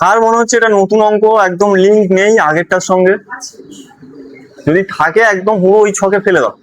আর মনে হচ্ছে এটা নতুন অঙ্ক, একদম লিঙ্ক নেই আগেরটার সঙ্গে। যদি থাকে একদম পুরো ওই ছকে ফেলে দাও।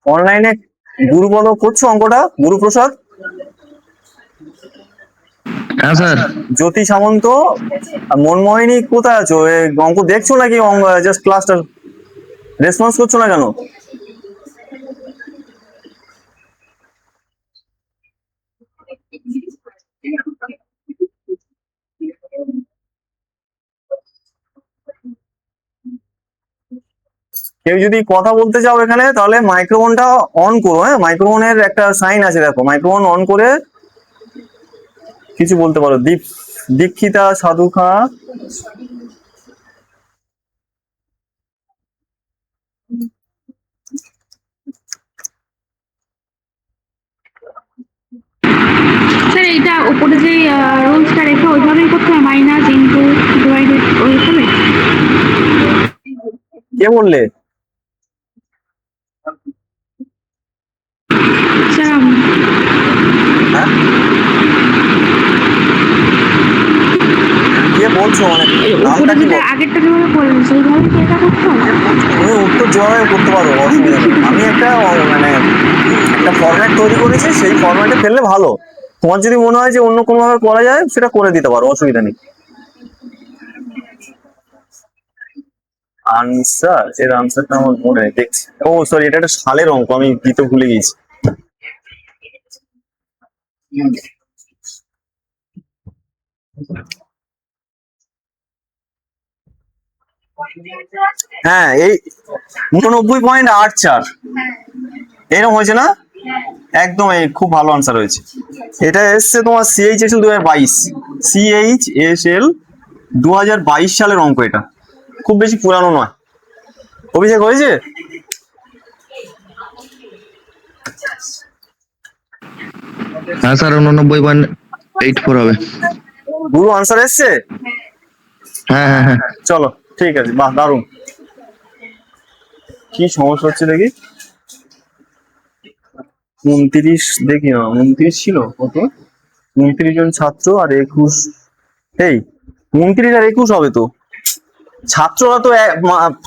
অনলাইনে গুরু বলো করছো অঙ্কটা? গুরুপ্রসাদ, হ্যাঁ স্যার। জ্যোতি সামন্ত, মনমোহিনী কোথায় আছো? অঙ্ক দেখছো নাকি জাস্ট ক্লাসটা রেসপন্স করছো না কেন? কেউ যদি কথা বলতে চাও এখানে, তাহলে মাইক্রোফোনটা অন করো। হ্যাঁ, মাইক্রোফোনের একটা সাইন আছে, দেখো মাইক্রোফোন অন করে কিছু বলতে পারো। দীক্ষিতা সাধু খা, স্যার এইটা উপরে যে রুলসটা রেখে ওইভাবেই করতে হবে, মাইনাস ইনটু ডিভাইডেড ওইভাবে। কে বললে? স্যার হ্যাঁ, কে বলছো? মানে নামটা উপরে কি? যেটা আগেরটা যেভাবে করলেন সেইভাবে কি এটা করতে হবে? তুমি উত্তর যেভাবে করতে পারো, অসুবিধা নেই। আমি মানে একটা ফরম্যাট তৈরি করেছি, সেই ফরম্যাটে ফেললে ভালো। তোমার যদি মনে হয় যে অন্য কোনো ভাবে করা যায়, সেটা করে দিতে পারো, অসুবিধা নেই। আনসার, এর আনসারটা আমার মনে নেই, দেখছি। ও সরি, এটা একটা সালের অঙ্ক, আমি দিতে ভুলে গেছি। হ্যাঁ, এই 89.84 এরকম হয়েছে না? একদম, এই খুব ভালো আনসার হয়েছে। এটা এসছে তোমার CHSL 2022, CHSL 2022 সালের অঙ্ক। এটা খুব বেশি পুরানো নয়। অভিষেক হয়েছে? হ্যাঁ স্যার, 89.84 হবে। গুরু আনসার এসছে? হ্যাঁ হ্যাঁ হ্যাঁ। চলো ঠিক আছে, বাহ দারুণ। কি সমস্যা হচ্ছে দেখি। 29, দেখি না 29 ছিল কত? 29 জন ছাত্র আর 21। এই 29 আর 21 হবে তো। ছাত্ররা তো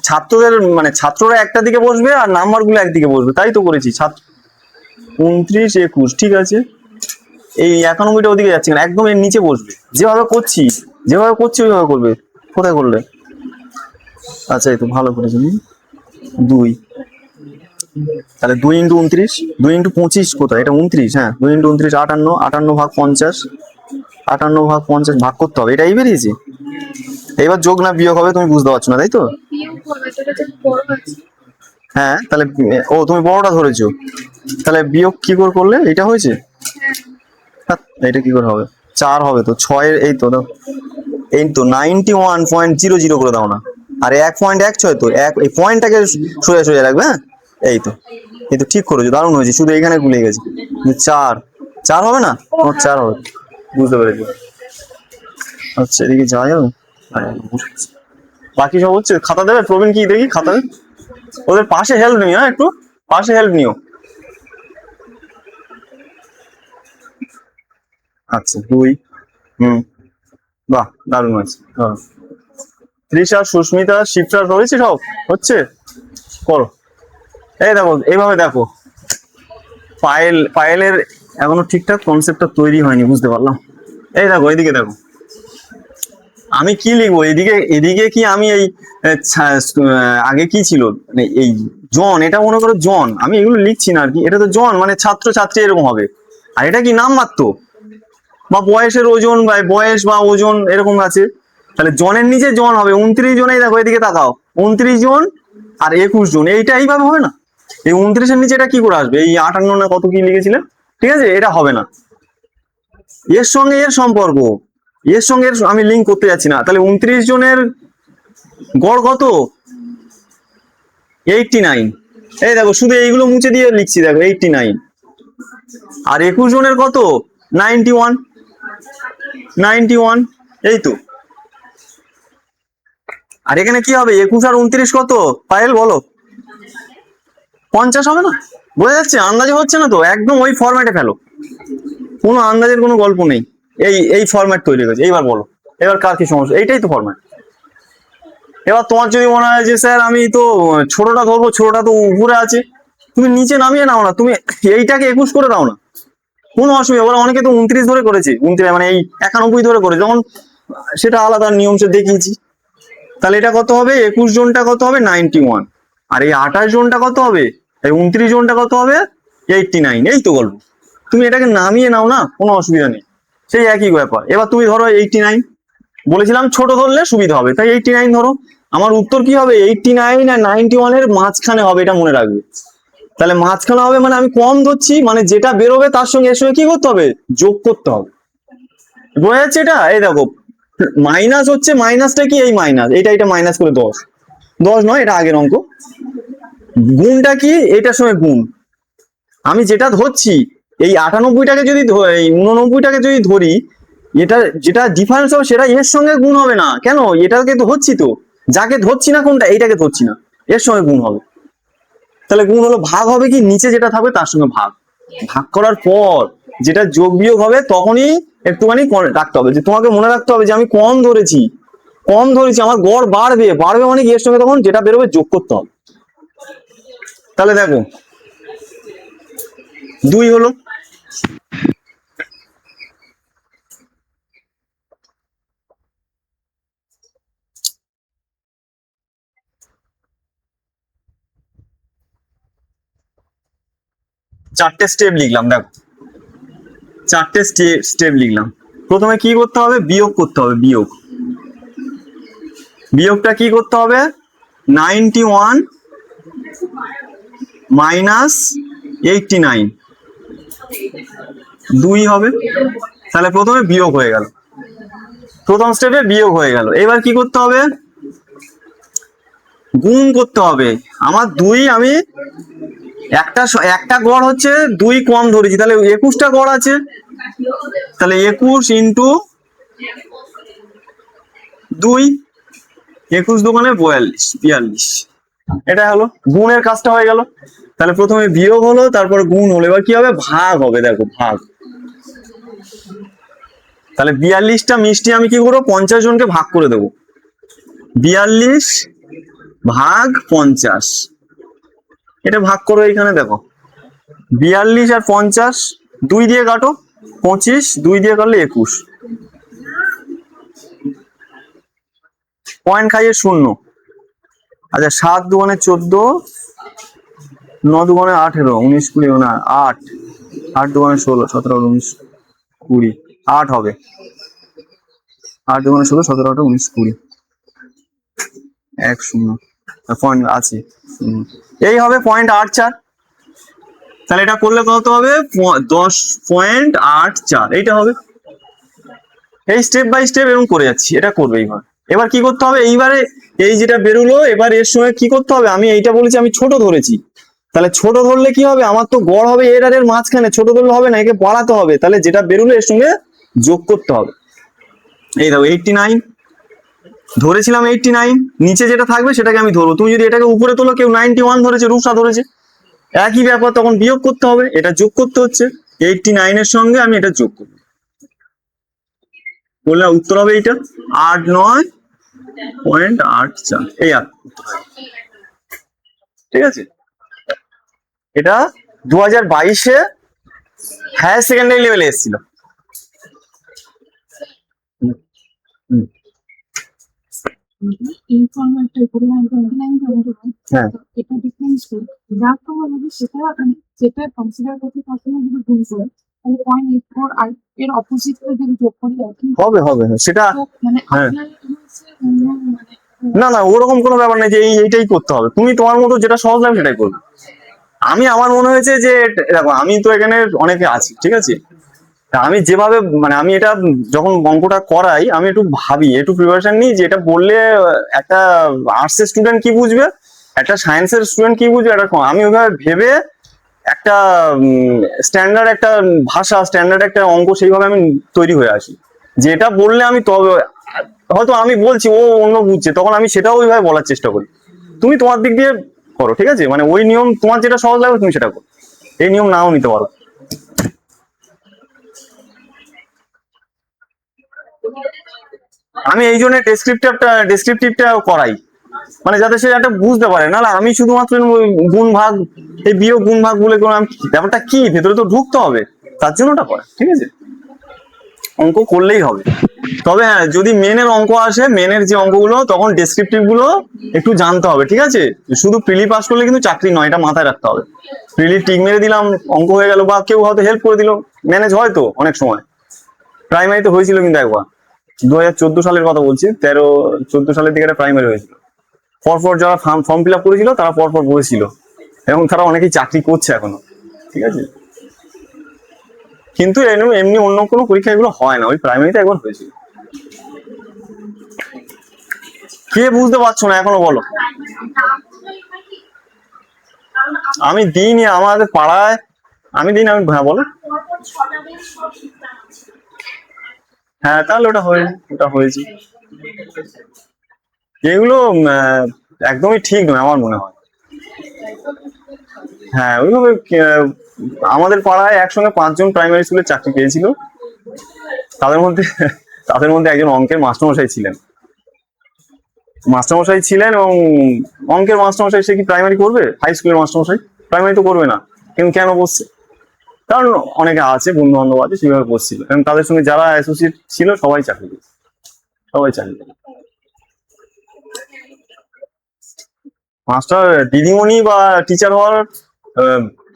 ছাত্রদের মানে ছাত্ররা একটা দিকে বসবে আর নাম্বার গুলো একদিকে বসবে, তাই তো করেছি। ছাত্র 29 21, ঠিক আছে। এই 91টা ওদিকে যাচ্ছে না, একদম এর নিচে বসবে। যেভাবে করছি ওইভাবে করবে। কোথায় করলে? আচ্ছা, এই তো ভালো করেছি। 2, তাহলে 2 ইন্টু 29, 2 ইন্টু 25 কোথায়? এটা 29। হ্যাঁ, 2 ইন্টু 29 58, 58 ভাগ 50, 58 ভাগ 50 ভাগ করতে হবে। এটাই বেরিয়েছে। এবার যোগ না বিয়োগ হবে তুমি বুঝতে পারছো না, তাই তো? হ্যাঁ, তাহলে ও তুমি বড়টা ধরেছো, তাহলে বিয়োগ কি করে করলে? এটা হয়েছে। এটা কি করে হবে? 4 হবে তো 6 এই তো দাও, এই তো 91.00 করে দাও না। আর 1.16 তো এই পয়েন্টটাকে সোজা সোজা রাখবে। হ্যাঁ, এই তো ঠিক করেছো, দারুণ হয়েছে। শুধু এখানে ভুলে গেছি। 4 হবে না? 4 হবে, বুঝতে পেরেছি। আচ্ছা, এদিকে যাওয়া যাবে। বাকি সব হচ্ছে। খাতা দেবে প্রবীণ? কি দেখি খাতা। ওদের পাশে হেল্প নিও। হ্যাঁ, একটু পাশে হেল্প নিও। আচ্ছা 2, বাহ দারুণ আছে। তৃষা, সুস্মিতা, শিপ্রা রয়েছে, সব হচ্ছে। করো। এই দেখো, এইভাবে দেখো। পায়েলের এখনো ঠিকঠাক কনসেপ্টটা তৈরি হয়নি, বুঝতে পারলাম। এই দেখো, এইদিকে দেখো। আমি কি লিখবো এদিকে? এদিকে কি আমি এই আগে কি ছিল মানে এই জন, এটা মনে করো জন। আমি এগুলো লিখছি না আর কি। এটা তো জন মানে ছাত্র ছাত্রী এরকম হবে। আর এটা কি নাম মাত্র বা বয়সের ওজন বা বয়স বা ওজন এরকম আছে। তাহলে জনের নিচে জন হবে 29 জনেই। দেখো এদিকে তাকাও, 29 জন আর 21 জন, এইটা এইভাবে হবে না। এই 29-এর নিচে এটা কি করে আসবে? এই 58 না কত কি লিখেছিলেন? ঠিক আছে, এটা হবে না। এর সঙ্গে এর সম্পর্ক, এর সঙ্গে আমি লিঙ্ক করতে যাচ্ছি না। তাহলে 29 জনের গড় কত? 89। এই দেখো শুধু এইগুলো মুছে দিয়ে লিখছি, দেখো 89। আর 21 জনের কত? 91। 91, এই তো। আর এখানে কি হবে? 21 আর 29 কত পায়েল বলো? 50 হবে না? বোঝা যাচ্ছে? আন্দাজে হচ্ছে না তো, একদম ওই ফরম্যাটে ফেলো, কোনো আন্দাজের কোনো গল্প নেই। এই ফরম্যাট তৈরি হয়েছে। এইবার বলো, এবার কার কি সমস্যা? এইটাই তো ফরম্যাট। এবার তোমার যদি মনে হয় যে স্যার আমি তো ছোটটা ধরবো, ছোটটা তো উপরে আছে, তুমি নিচে নামিয়ে নাও না, তুমি এইটাকে 21 করে দাও না, কোনো অসুবিধা। ওরা অনেকে তো 29 ধরে করেছে, 29 মানে এই 91 ধরে করে, যখন সেটা আলাদা নিয়ম সে দেখিয়েছি। তাহলে এটা কত হবে? 21 জনটা কত হবে? 91। আর এই 28 জনটা কত হবে? এই 29 জনটা কত হবে? 89। এই তো গল্প। তুমি এটাকে নামিয়ে নাও না, কোনো অসুবিধা নেই, সেই একই ব্যাপার। এবার তুমি ধরো 89, বলেছিলাম ছোট ধরলে সুবিধা হবে, তাই 89 ধরো। আমার উত্তর কি হবে? 89 আর 91 এর মাঝখানে হবে, এটা মনে রাখবে। তাহলে মাঝখানে হবে মানে আমি কম ধরছি, মানে যেটা বেরোবে তার সঙ্গে এর সঙ্গে কি করতে হবে? যোগ করতে হবে। বোঝা যাচ্ছে এটা? এই দেখো মাইনাস হচ্ছে, মাইনাসটা কি? এই মাইনাস, এটা মাইনাস করে 10, 10 নয়, এটা আগের অঙ্ক। গুণটা কি? এটার সঙ্গে গুণ। আমি যেটা ধরছি, এই 98টাকে যদি এই 89টাকে যদি ধরি, এটা যেটা ডিফারেন্স হবে সেটা এর সঙ্গে গুণ হবে না। কেন? এটাকে তো ধরছি, তো যাকে ধরছি না কোনটা, এইটাকে ধরছি না, এর সঙ্গে গুণ হবে। তাহলে গুণ হলো ভাগ হবে কি? নিচে যেটা থাকবে তার সঙ্গে ভাগ। ভাগ করার পর যেটা যোগ বিয়োগ হবে তখনই একটুখানি রাখতে হবে, যে তোমাকে মনে রাখতে হবে যে আমি কম ধরেছি, আমার গড় বাড়বে, মানে কি এর সঙ্গে তখন যেটা বেরোবে যোগ করতে হবে। তাহলে দেখো 2 হলো। চারটে স্টেপ লিখলাম, দেখো চারটে স্টেপ লিখলাম। প্রথমে কি করতে হবে? বিয়োগ করতে হবে। বিয়োগটা কি করতে হবে? 91 মাইনাস 89, 2 হবে। তাহলে প্রথমে বিয়োগ হয়ে গেল, প্রথম স্টেপে বিয়োগ হয়ে গেল। এবার কি করতে হবে? গুণ করতে হবে। আমার 2, আমি একটা গড় হচ্ছে 2 কম ধরেছি, তাহলে 21টা গড় আছে, তাহলে 21 ইন্টু 2, 21 দোকানে 42। এটা হলো গুণের কাজটা হয়ে গেল। তাহলে প্রথমে বিয়োগ হলো, তারপর গুণ হলো, এবার কি হবে? ভাগ হবে। দেখো ভাগ। তাহলে 42টা মিষ্টি আমি কি করবো? 50 জনকে ভাগ করে দেবো। 42 ভাগ 50, এটা ভাগ করো। এইখানে দেখো 42 আর 50, 2 দিয়ে কাটো, 25, 2 দিয়ে কাটলে 21, পয়েন্ট খাইয়ে 0। আচ্ছা 7 দুগুণে 14, 9 দুগুণে 18, 19 20 না 8, 8 দুগুণে 16, 17 19 20, 8 হবে। 8 দুগুণে 16, 17 18 19 20, 1 0 পয়েন্ট আছে 0, এই হবে 0.84। তাহলে এটা করলে কত হবে? 10.84, এইটা হবে। এই স্টেপ বাই স্টেপ এরকম করে যাচ্ছি, এটা করবে। এবার কি করতে হবে? এইবারে এই যেটা বেরোলো, এবার এর সঙ্গে কি করতে হবে? আমি এইটা বলেছি আমি ছোট ধরেছি, তাহলে ছোট ধরলে কি হবে? আমার তো গড় হবে এর আর এর মাঝখানে, ছোট ধরলে হবে না, একে বাড়াতে হবে। তাহলে যেটা বেরোলো এর সঙ্গে যোগ করতে হবে। এই দেখো 89 ধরেছিলাম, 89 নিচে যেটা থাকবে সেটাকে আমি ধরবো। তুমি যদি এটাকে উপরে তোলো, কেউ 91 ধরেছে, রূপসা ধরেছে, একই ব্যাপার, তখন বিয়োগ করতে হবে, এটা যোগ করতে হচ্ছে। 89 এর সঙ্গে আমি এটা যোগ করবো, বললে উত্তর হবে এইটা 89.84। এই ঠিক আছে। এটা 2022-এ হায়ার সেকেন্ডারি লেভেলে এসেছিল। হ্যাঁ এটা ডিফারেন্স যার ফলে হবে সেটা যেটা কনসিডার করতে পারছিলাম যদি ভুল করে, তাহলে 0.84 আর এর অপোজিটটা যদি যোগ করি আর কি হবে, সেটা মানে হ্যাঁ। আপনার হচ্ছে মানে না ওরকম কোনো ব্যাপার নেই যে এইটাই করতে হবে, তুমি তোমার মতো যেটা সহজ লাগে সেটাই করবে। আমার মনে হয়েছে যে দেখো আমি তো এখানে অনেকে আছি, ঠিক আছে, তা আমি যেভাবে মানে আমি এটা যখন অঙ্কটা করাই আমি একটু ভাবি, একটু প্রিপারেশন নিই যে এটা বললে একটা আর্টসের স্টুডেন্ট কি বুঝবে, একটা সায়েন্সের স্টুডেন্ট কি বুঝবে, আমি ওইভাবে ভেবে একটা স্ট্যান্ডার্ড একটা ভাষা, স্ট্যান্ডার্ড একটা অঙ্ক সেইভাবে আমি তৈরি হয়ে আসি, যেটা বললে আমি তবে হয়তো আমি বলছি ও অন্য বুঝছে, তখন আমি সেটাও ওইভাবে বলার চেষ্টা করি। তুমি তোমার দিক দিয়ে করো, ঠিক আছে, মানে ওই নিয়ম তোমার যেটা সহজ লাগবে তুমি সেটা করো, এই নিয়ম নাও নিতে পারো। আমি এই জন্য ডেসক্রিপটিভটা করাই, মানে যাতে সে একটা বুঝতে পারে, নাহলে আমি শুধুমাত্র ওই গুণ ভাগ, এই বিয়োগ গুণ ভাগ বলে কোনো ব্যাপারটা কি ভেতরে তো ঢুকতে হবে, তার জন্য ওটা করে, ঠিক আছে, অঙ্ক করলেই হবে। তবে হ্যাঁ, যদি মেনের অঙ্ক আসে, মেনের যে অঙ্কগুলো, তখন ডেসক্রিপটিভ গুলো একটু জানতে হবে, ঠিক আছে। শুধু প্রিলি পাস করলে কিন্তু চাকরি নয়, এটা মাথায় রাখতে হবে। প্রিলি টিক মেরে দিলাম, অঙ্ক হয়ে গেল, বা কেউ হয়তো হেল্প করে দিল, ম্যানেজ হয় তো অনেক সময়। প্রাইমারিতে হয়েছিল কিন্তু একবার, 2014 সালের কথা বলছি, 13-14 সালের দিকে একটা প্রাইমারি হয়েছিল। পরপর যারা ফর্ম ফিল আপ করেছিল তারা পরপর বসেছিল, এবং তারা অনেকেই চাকরি করছে এখনো, ঠিক আছে। কিন্তু এমনি অন্য কোনো পরীক্ষা এগুলো হয় না, ওই প্রাইমারিতে একবার হয়েছিল। কে বুঝতে পারছো না এখনো বলো? আমি দিইনি আমাদের পাড়ায়, আমি দিইনি, আমি হ্যাঁ বলো। হ্যাঁ তাহলে ওটা হয়েছে। এগুলো একদমই ঠিক নয় আমার মনে হয়। হ্যাঁ ওইভাবে আমাদের পাড়ায় একসঙ্গে 5 জন প্রাইমারি স্কুলের চাকরি পেয়েছিল, তাদের মধ্যে একজন অঙ্কের মাস্টারমশাই ছিলেন, এবং অঙ্কের মাস্টারমশাই সে কি প্রাইমারি করবে? হাই স্কুলের মাস্টারমশাই প্রাইমারি তো করবে না, কিন্তু কেন বসছে? কারণ অনেকে আছে, বন্ধু বান্ধব আছে, সেভাবে বসছিল, এবং তাদের সঙ্গে যারা অ্যাসোসিয়েট ছিল সবাই চাকরি পেয়েছে, সবাই চাকরি পেয়েছে। মাস্টার, দিদিমণি বা টিচার হওয়ার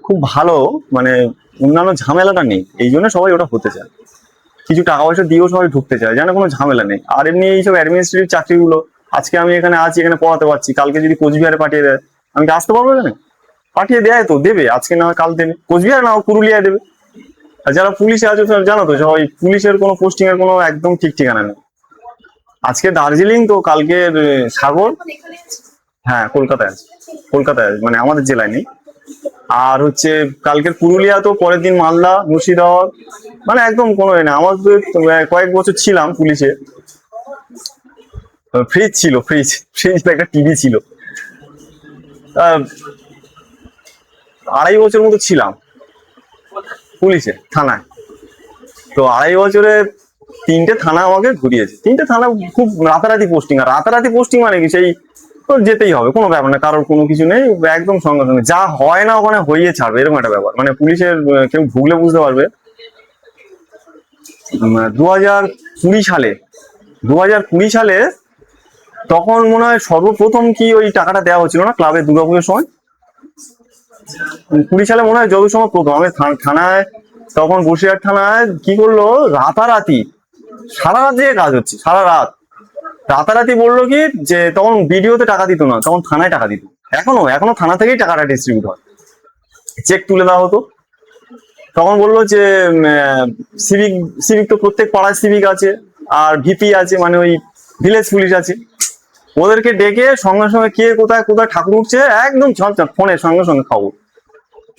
খুব ভালো, মানে অন্যান্য ঝামেলাটা নেই, এই জন্য সবাই ওটা হতে চায়। কিছু টাকা পয়সা দিয়েও সবাই ঢুকতে চায়, যেন কোনো ঝামেলা নেই। আর এমনি এইসব অ্যাডমিনিস্ট্রেটিভ চাকরিগুলো, আজকে আমি এখানে আছি, এখানে পড়াতে পারছি, কালকে যদি কোচবিহারে পাঠিয়ে দেয়, আমি কি আসতে পারবো এখানে? পাঠিয়ে দেয় তো, দেবে, আজকে না হয় কাল দেবে, কোচবিহার না পুরুলিয়ায় দেবে। আর যারা পুলিশে আছে জানো তো, সবাই পুলিশের কোনো পোস্টিং এর কোনো একদম ঠিক ঠিকানা নেই। আজকে দার্জিলিং তো কালকে সাগর, হ্যাঁ কলকাতায় আছে, মানে আমাদের জেলায় নেই। আর হচ্ছে কালকের পুরুলিয়া, তো পরের দিন মালদা, মুর্শিদাবাদ, মানে একদম কোনো না। আমাদের কয়েক বছর ছিলাম পুলিশে, ফ্রিজ ছিল, ফ্রিজ একটা টিভি ছিল, 2.5 বছর মতো ছিলাম পুলিশে থানায়। তো 2.5 বছরে 3টে থানা আমাকে ঘুরিয়েছে, 3টে থানা, খুব রাতারাতি পোস্টিং। আর রাতারাতি পোস্টিং মানে কি, সেই যেতেই হবে, কোনো ব্যাপার না, কারোর কোনো কিছু নেই, একদম সঙ্গে সঙ্গে যা হয় না ওখানে হইয়ে ছাড়বে, এরকম একটা ব্যাপার। মানে পুলিশের কেউ ভুগলে বুঝতে পারবে। 2020 সালে তখন মনে হয় সর্বপ্রথম কি ওই টাকাটা দেওয়া হচ্ছিল না ক্লাবে দুর্গাপুজোর সময়, 20 সালে মনে হয় যত সময় প্রথম আমি থানায়, তখন বসিরহাট থানায় কি করলো, রাতারাতি সারা রাত যে কাজ হচ্ছে, সারা রাত রাতারাতি বললো কি, যে তখন বিডিওতে টাকা দিত না, তখন থানায় টাকা দিত। এখনো থানা থেকেই টাকাটা ডিস্ট্রিবিউট হয়, চেক তুলে দেওয়া হতো। তখন বললো যে সিভিক তো প্রত্যেক পাড়ায় সিভিক আছে, আর ভিপি আছে, মানে ওই ভিলেজ পুলিশ আছে, ওদেরকে ডেকে সঙ্গে সঙ্গে কে কোথায় কোথায় ঠাকুর উঠছে একদম ফোনের সঙ্গে সঙ্গে খবর,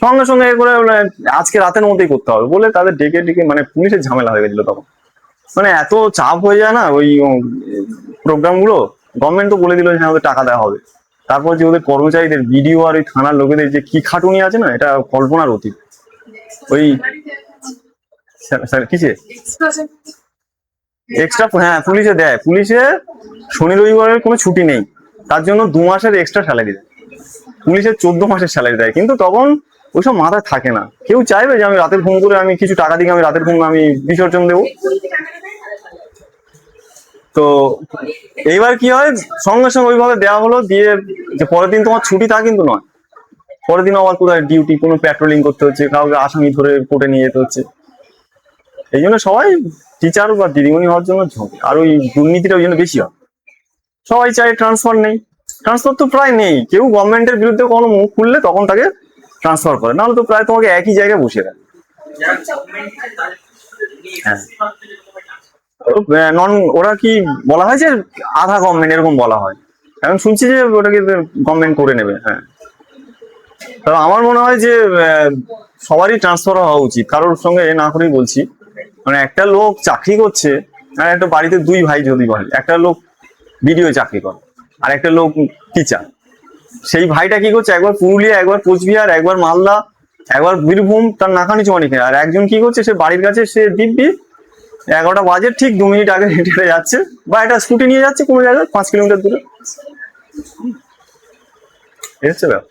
সঙ্গে সঙ্গে করে আজকে রাতের মধ্যেই করতে হবে বলে তাদের ডেকে ডেকে, মানে পুলিশের ঝামেলা হয়ে গেছিল তখন। মানে এত চাপ হয়ে যায় না ওই প্রোগ্রাম গুলো, গভর্নমেন্ট তো বলে দিল যে হ্যাঁ ওদের টাকা দেওয়া হবে, তারপর যে ওদের কর্মচারীদের, বিডিও আর ওই থানার লোকেদের যে কি খাটুনি আছে না, এটা কল্পনার অতীত। ওই কিসে এক্সট্রা, হ্যাঁ পুলিশে দেয়, পুলিশে শনি রবিবারের কোনো ছুটি নেই, তার জন্য 2 মাসের এক্সট্রা স্যালারি দেয়। পুলিশের 14 মাসের স্যালারি দেয়, কিন্তু তখন ওইসব মাথায় থাকে না, কেউ চাইবে যে আমি রাতের ঘুম করে আমি কিছু টাকা দিয়ে আমি রাতের ঘুম আমি বিসর্জন দেবো। তো এইবার কি হয়, সঙ্গে সঙ্গে ওইভাবে দেওয়া হলো, দিয়ে যে পরের দিন তোমার ছুটি তা কিন্তু নয়, পরের দিন আবার কোথায় ডিউটি, কোনো প্যাট্রোলিং করতে হচ্ছে, কাউকে আসামি ধরে কোর্টে নিয়ে যেতে হচ্ছে। এই জন্য সবাই টিচার বা দিদিমণি হওয়ার জন্য ঝোঁকে, আর ওই দুর্নীতিটা ওই জন্য বেশি হয়। সবাই চাই ট্রান্সফার নেই, ট্রান্সফার তো প্রায় নেই, কেউ গভর্নমেন্টের বিরুদ্ধে কোনো মুখ খুললে তখন তাকে ট্রান্সফার করে, নাহলে তো প্রায় তোমাকে একই জায়গায় বসিয়ে দেয়। হ্যাঁ নন, ওরা কি বলা হয় যে আধা গভর্নমেন্ট এরকম বলা হয়, এখন শুনছি যে ওটাকে গভর্নমেন্ট করে নেবে। হ্যাঁ, তবে আমার মনে হয় যে সবারই ট্রান্সফার হওয়া উচিত, কারোর সঙ্গে এ না করেই বলছি। মানে একটা লোক চাকরি করছে, আর একটা বাড়িতে দুই ভাই যদি বলে, একটা লোক বিডিও চাকরি করে আর একটা লোক টিচার, সেই ভাইটা কি করছে, একবার পুরুলিয়া, একবার কোচবিহার, একবার মালদা, একবার বীরভূম, তার নাকানি চুমানি খেয়ে। আর একজন কি করছে, সে বাড়ির কাছে, সে দিব্যি 11টা বাজে ঠিক 2 মিনিট আগে হেঁটে হেঁটে যাচ্ছে, বা একটা স্কুটি নিয়ে যাচ্ছে কোনো জায়গায় 5 কিলোমিটার দূরে। এই হচ্ছে ব্যাপার।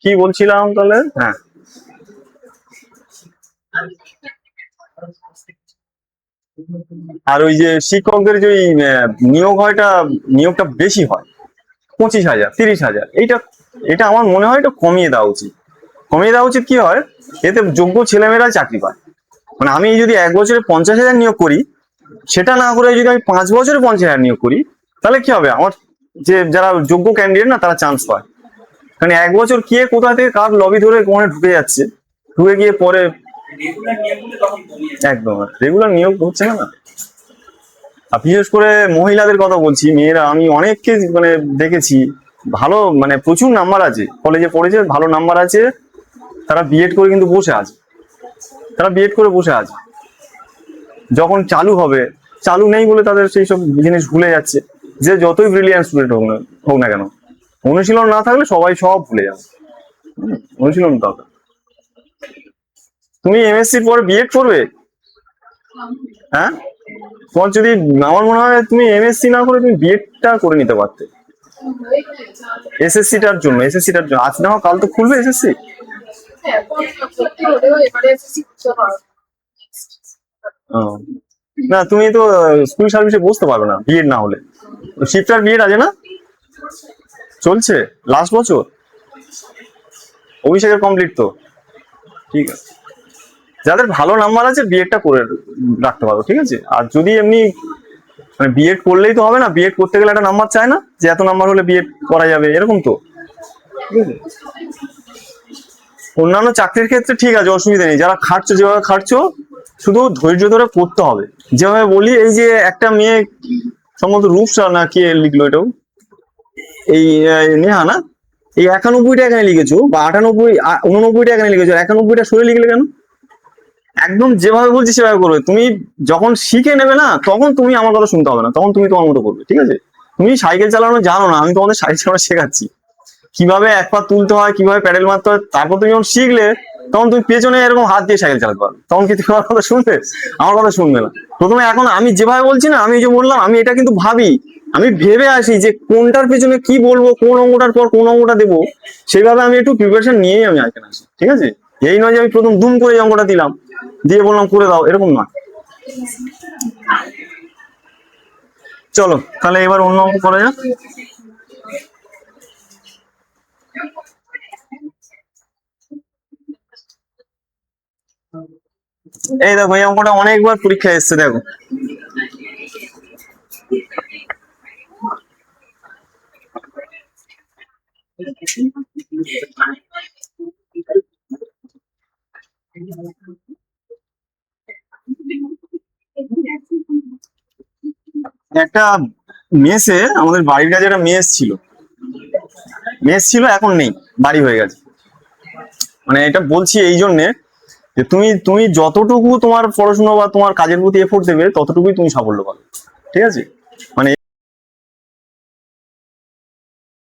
কি বলছিলাম তাহলে? হ্যাঁ, আর ওই যে শিক্ষকদের যে নিয়োগ হয়টা, নিয়োগটা বেশি হয়, 25,000 30,000, এটা আমার মনে হয় এটা কমিয়ে দেওয়া উচিত। কমিয়ে দেওয়া উচিত, কি হয়, এতে যোগ্য ছেলেমেয়েরা চাকরি পায়। মানে আমি যদি 1 বছরে 50,000 নিয়োগ করি, সেটা না করে যদি আমি 5 বছরে 50,000 নিয়োগ করি, তাহলে কি হবে, আমার যে যারা যোগ্য ক্যান্ডিডেট না, তারা চান্স পায়। মানে 1 বছর কে কোথা থেকে কার লবি ধরে কোনে ঢুকে যাচ্ছে, ঢুকে গিয়ে পরে একদম রেগুলার নিয়োগ হচ্ছে না। আর বিশেষ করে মহিলাদের কথা বলছি, মেয়েরা, আমি অনেককে মানে দেখেছি, ভালো মানে প্রচুর নাম্বার আছে, কলেজে পড়েছে, ভালো নাম্বার আছে, তারা বিএড করে কিন্তু বসে আছে, তারা বিএড করে বসে আছে। যখন চালু হবে, চালু নেই বলে তাদের সেই সব জিনিস ভুলে যাচ্ছে। যে যতই ব্রিলিয়ান্ট স্টুডেন্ট হোক না কেন, অনুশীলন না থাকলে সবাই সব ভুলে যাবে। অনুশীলন দরকার। তুমি এমএসসির পরে বিএড করবে? হ্যাঁ, তোমার যদি, আমার মনে হয় তুমি এমএসসি না করে তুমি বিএডটা করে নিতে পারতে, এসএসসিটার জন্য। আজ না হোক কাল তো খুলবে এসএসসি। না, তুমি তো স্কুল সার্ভিসে বসতে পারবে না বিএড না হলে। শিফটার বিএড আছে না, চলছে লাস্ট বছর, অভিষেকের কমপ্লিট তো, ঠিক আছে। যাদের ভালো নাম্বার আছে বিএডটা করে রাখতে পারো, ঠিক আছে। আর যদি এমনি মানে বিএড করলেই তো হবে না, বিএড করতে গেলে একটা নাম্বার চায় না, যে এত নাম্বার হলে বিএড করা যাবে, এরকম তো। অন্যান্য চাকরির ক্ষেত্রে ঠিক আছে, অসুবিধা নেই, যারা খাটছো, যেভাবে খাটছো, শুধু ধৈর্য ধরে করতে হবে। যেভাবে বলি, এই যে একটা মেয়ে সম্ভবত রূপসা না কে লিখলো এটাও, এই নেহা না, এই 91টা এখানে লিখেছো, বা 89টা এখানে লিখেছো, 91টা সরে লিখলে কেন? একদম যেভাবে বলছি সেভাবে করবে। তুমি যখন শিখে নেবে না, তখন তুমি আমার কথা শুনতে হবে না, তখন তুমি তোমার মতো করবে, ঠিক আছে। তুমি সাইকেল চালানো জানো না, আমি তোমাদের সাইকেল চালানো শেখাচ্ছি, কিভাবে এক পা তুলতে হয়, কিভাবে প্যাডেল মারতে হয়। তারপর তুমি যখন শিখলে, তখন তুমি পেছনে এরকম হাত দিয়ে সাইকেল চালাতে পারবে, তখন কি তুমি আমার কথা শুনবে? আমার কথা শুনবে না। প্রথমে এখন আমি যেভাবে বলছি না, আমি যে বললাম, আমি এটা কিন্তু ভাবি, আমি ভেবে আসি যে কোনটার পেছনে কি বলবো, কোন অঙ্গটার পর কোন অঙ্গটা দেবো, সেইভাবে আমি একটু প্রিপারেশন নিয়েই আমি এখানে আসি, ঠিক আছে। এই নয় যে আমি প্রথম দুম করে এই অঙ্কটা দিলাম, দিয়ে বললাম করে দাও, এরকম নয়। চলো তাহলে এবার অন্য অঙ্ক করা যাক। এই দেখো, এই অঙ্কটা অনেকবার পরীক্ষায় এসছে, দেখো। একটা মেসে, আমাদের বাড়ির কাছে একটা মেস ছিল, এখন নেই, বাড়ি হয়ে গেছে। মানে এটা বলছি এই জন্যে যে তুমি যতটুকু তোমার পড়াশোনা বা তোমার কাজের প্রতি এফোর্ট দেবে, ততটুকুই তুমি সাফল্য পাবে, ঠিক আছে। মানে